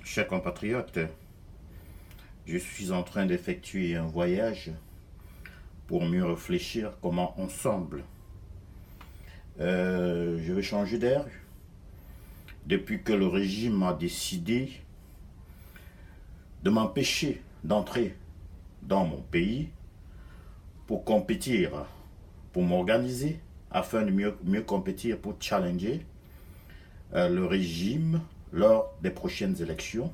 Chers compatriotes, je suis en train d'effectuer un voyage pour mieux réfléchir comment ensemble je vais changer d'air depuis que le régime a décidé de m'empêcher d'entrer dans mon pays pour compétir, pour m'organiser afin de mieux compétir pour challenger le régime lors des prochaines élections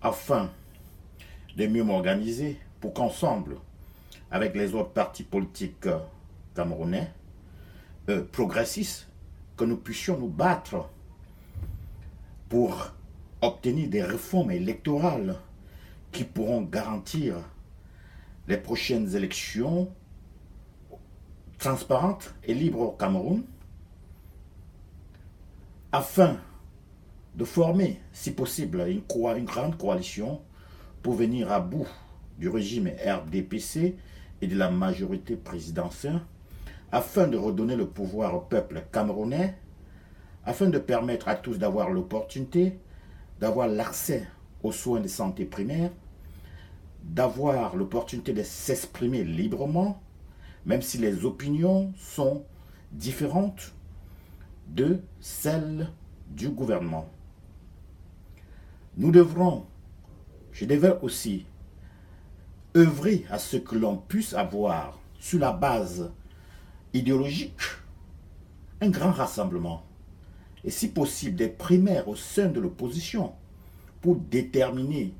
afin de mieux m'organiser pour qu'ensemble, avec les autres partis politiques camerounais, progressistes, que nous puissions nous battre pour obtenir des réformes électorales qui pourront garantir les prochaines élections transparentes et libres au Cameroun, afin de former, si possible, une grande coalition pour venir à bout du régime RDPC et de la majorité présidentielle, afin de redonner le pouvoir au peuple camerounais, afin de permettre à tous d'avoir l'opportunité d'avoir l'accès aux soins de santé primaires, d'avoir l'opportunité de s'exprimer librement, même si les opinions sont différentes de celles du gouvernement. Je devais aussi œuvrer à ce que l'on puisse avoir, sur la base idéologique, un grand rassemblement, et si possible des primaires au sein de l'opposition, pour déterminer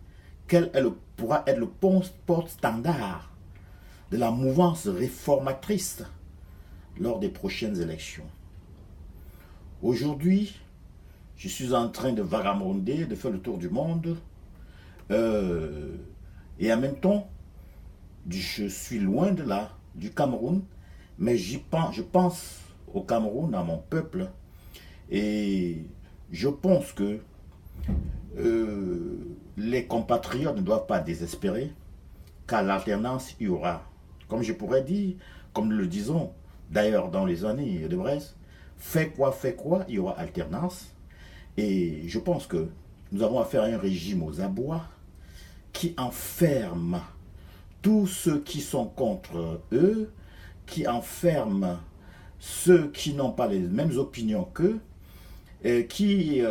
quel pourra être le porte-standard de la mouvance réformatrice lors des prochaines élections. Aujourd'hui, je suis en train de vagabonder, de faire le tour du monde, et en même temps, je suis loin de là, du Cameroun, mais je pense au Cameroun, à mon peuple, et je pense que les compatriotes ne doivent pas désespérer, qu'à l'alternance, il y aura, comme je pourrais dire, comme nous le disons d'ailleurs dans les années de Brest, fait quoi, il y aura alternance. Et je pense que nous avons affaire à un régime aux abois qui enferme tous ceux qui sont contre eux, qui enferme ceux qui n'ont pas les mêmes opinions qu'eux, qui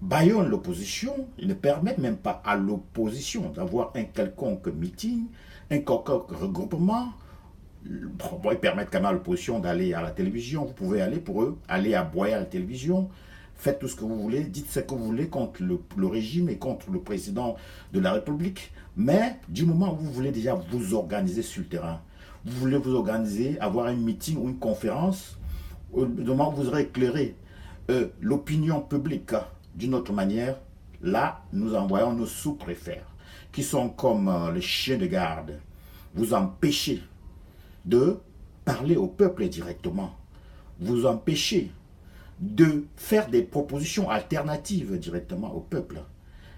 bâillonnent l'opposition. Ils ne permettent même pas à l'opposition d'avoir un quelconque meeting, un quelconque regroupement. Bon, ils permettent quand même à l'opposition d'aller à la télévision. Vous pouvez aller pour eux, aller aboyer à la télévision. Faites tout ce que vous voulez, dites ce que vous voulez contre le régime et contre le président de la République. Mais du moment où vous voulez déjà vous organiser sur le terrain, vous voulez vous organiser, avoir un meeting ou une conférence, au moment où vous aurez éclairé l'opinion publique d'une autre manière, là, nous envoyons nos sous-préfets, qui sont comme les chiens de garde. Vous empêchez de parler au peuple directement. Vous empêchez de faire des propositions alternatives directement au peuple.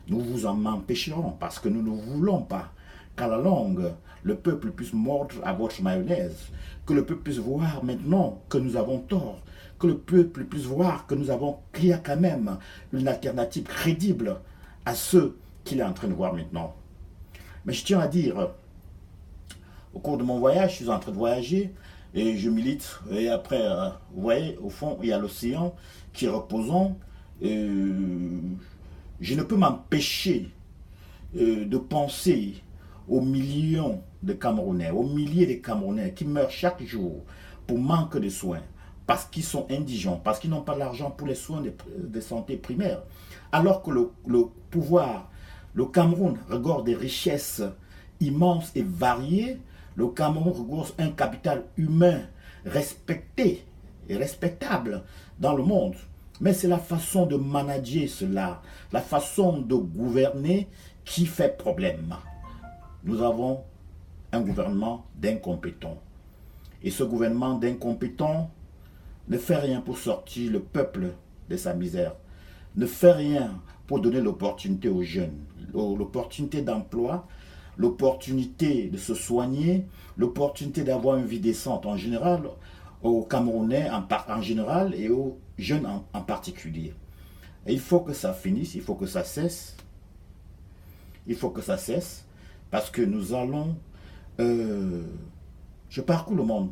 Nous vous en empêcherons parce que nous ne voulons pas qu'à la longue, le peuple puisse mordre à votre mayonnaise, que le peuple puisse voir maintenant que nous avons tort, que le peuple puisse voir que qu'il y a quand même une alternative crédible à ce qu'il est en train de voir maintenant. Mais je tiens à dire, au cours de mon voyage, je suis en train de voyager, et je milite, et après, vous voyez, au fond, il y a l'océan qui est reposant. Je ne peux m'empêcher de penser aux millions de Camerounais, aux milliers de Camerounais qui meurent chaque jour pour manque de soins, parce qu'ils sont indigents, parce qu'ils n'ont pas l'argent pour les soins de santé primaire. Alors que le pouvoir, le Cameroun regorge des richesses immenses et variées. Le Cameroun regorge un capital humain respecté et respectable dans le monde. Mais c'est la façon de manager cela, la façon de gouverner qui fait problème. Nous avons un gouvernement d'incompétents. Et ce gouvernement d'incompétents ne fait rien pour sortir le peuple de sa misère, ne fait rien pour donner l'opportunité aux jeunes, l'opportunité d'emploi, l'opportunité de se soigner, l'opportunité d'avoir une vie décente en général, aux Camerounais en général et aux jeunes en particulier. Et il faut que ça finisse, il faut que ça cesse. Il faut que ça cesse parce que nous allons... je parcours le monde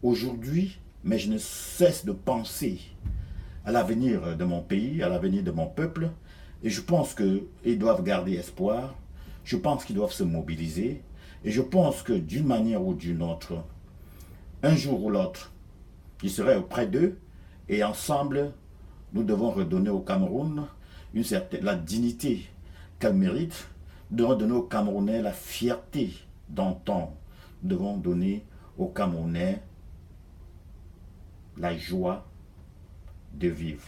aujourd'hui, mais je ne cesse de penser à l'avenir de mon pays, à l'avenir de mon peuple. Et je pense qu'ils doivent garder espoir. Je pense qu'ils doivent se mobiliser. Et je pense que d'une manière ou d'une autre, un jour ou l'autre, je serai auprès d'eux et ensemble, nous devons redonner au Cameroun la dignité qu'elle mérite. Nous devons donner aux Camerounais la fierté d'antan. Nous devons donner aux Camerounais la joie de vivre.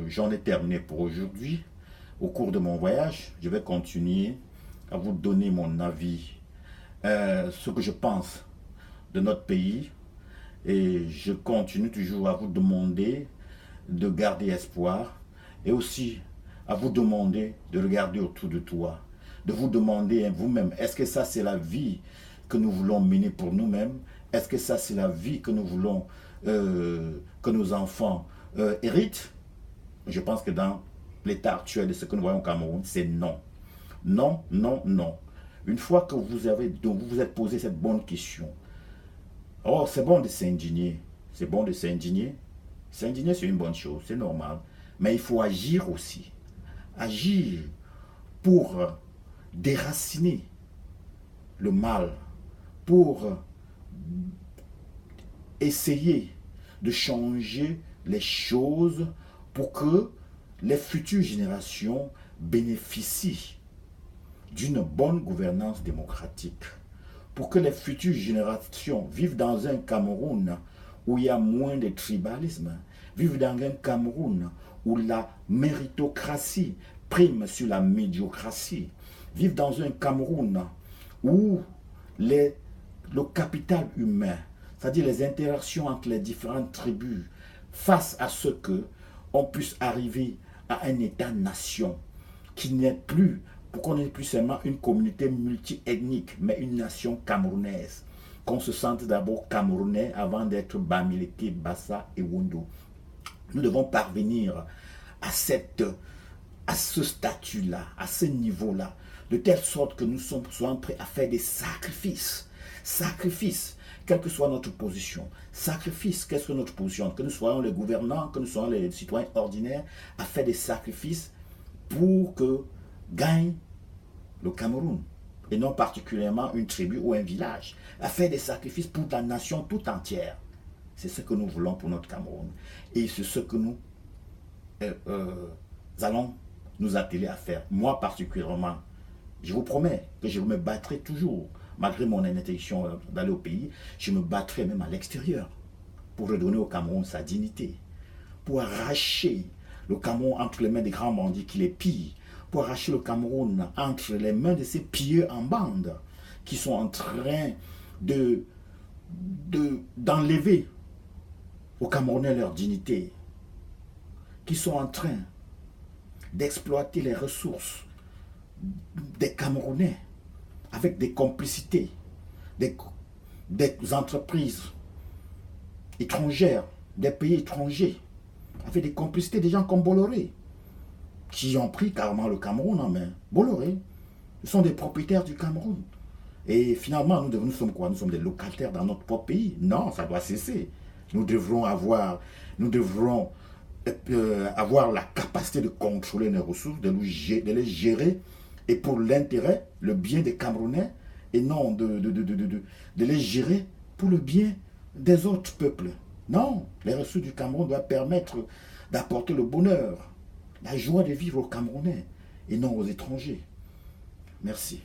J'en ai terminé pour aujourd'hui. Au cours de mon voyage, je vais continuer à vous donner mon avis, ce que je pense de notre pays. Et je continue toujours à vous demander de garder espoir et aussi à vous demander de regarder autour de toi, de vous demander vous-même, est-ce que ça c'est la vie que nous voulons mener pour nous-mêmes? Est-ce que ça c'est la vie que nous voulons que nos enfants héritent? Je pense que dans l'état actuel de ce que nous voyons au Cameroun, c'est non. Non, non, non. Une fois que vous vous êtes posé cette bonne question, oh, c'est bon de s'indigner, c'est bon de s'indigner. S'indigner, c'est une bonne chose, c'est normal. Mais il faut agir aussi. Agir pour déraciner le mal, pour essayer de changer les choses pour que les futures générations bénéficient d'une bonne gouvernance démocratique, pour que les futures générations vivent dans un Cameroun où il y a moins de tribalisme, vivent dans un Cameroun où la méritocratie prime sur la médiocratie, vivent dans un Cameroun où le capital humain, c'est-à-dire les interactions entre les différentes tribus, face à ce que on puisse arriver à un État-nation qui n'est plus, pour qu'on n'ait plus seulement une communauté multi-ethnique, mais une nation camerounaise. Qu'on se sente d'abord camerounais avant d'être Bamileke, Bassa et Wundu. Nous devons parvenir à ce statut-là, à ce niveau-là, de telle sorte que nous soyons prêts à faire des sacrifices. Sacrifices, quelle que soit notre position. Sacrifice, quelle que soit notre position. Que nous soyons les gouvernants, que nous soyons les citoyens ordinaires, à faire des sacrifices pour que gagne le Cameroun. Et non particulièrement une tribu ou un village. À faire des sacrifices pour la nation tout entière. C'est ce que nous voulons pour notre Cameroun. Et c'est ce que nous allons nous atteler à faire. Moi particulièrement, je vous promets que je me battrai toujours, malgré mon interdiction d'aller au pays, je me battrai même à l'extérieur pour redonner au Cameroun sa dignité, pour arracher le Cameroun entre les mains des grands bandits qui les pillent, pour arracher le Cameroun entre les mains de ces pilleurs en bande qui sont en train d'enlever aux Camerounais leur dignité, qui sont en train d'exploiter les ressources des Camerounais avec des complicités, des entreprises étrangères, des pays étrangers, avec des complicités des gens comme Bolloré, qui ont pris carrément le Cameroun en main. Bolloré, ils sont des propriétaires du Cameroun. Et finalement, nous sommes quoi? Nous sommes des locataires dans notre propre pays. Non, ça doit cesser. Nous devrons avoir la capacité de contrôler nos ressources, de les gérer, et pour l'intérêt, le bien des Camerounais, et non de les gérer pour le bien des autres peuples. Non, les ressources du Cameroun doivent permettre d'apporter le bonheur, la joie de vivre aux Camerounais, et non aux étrangers. Merci.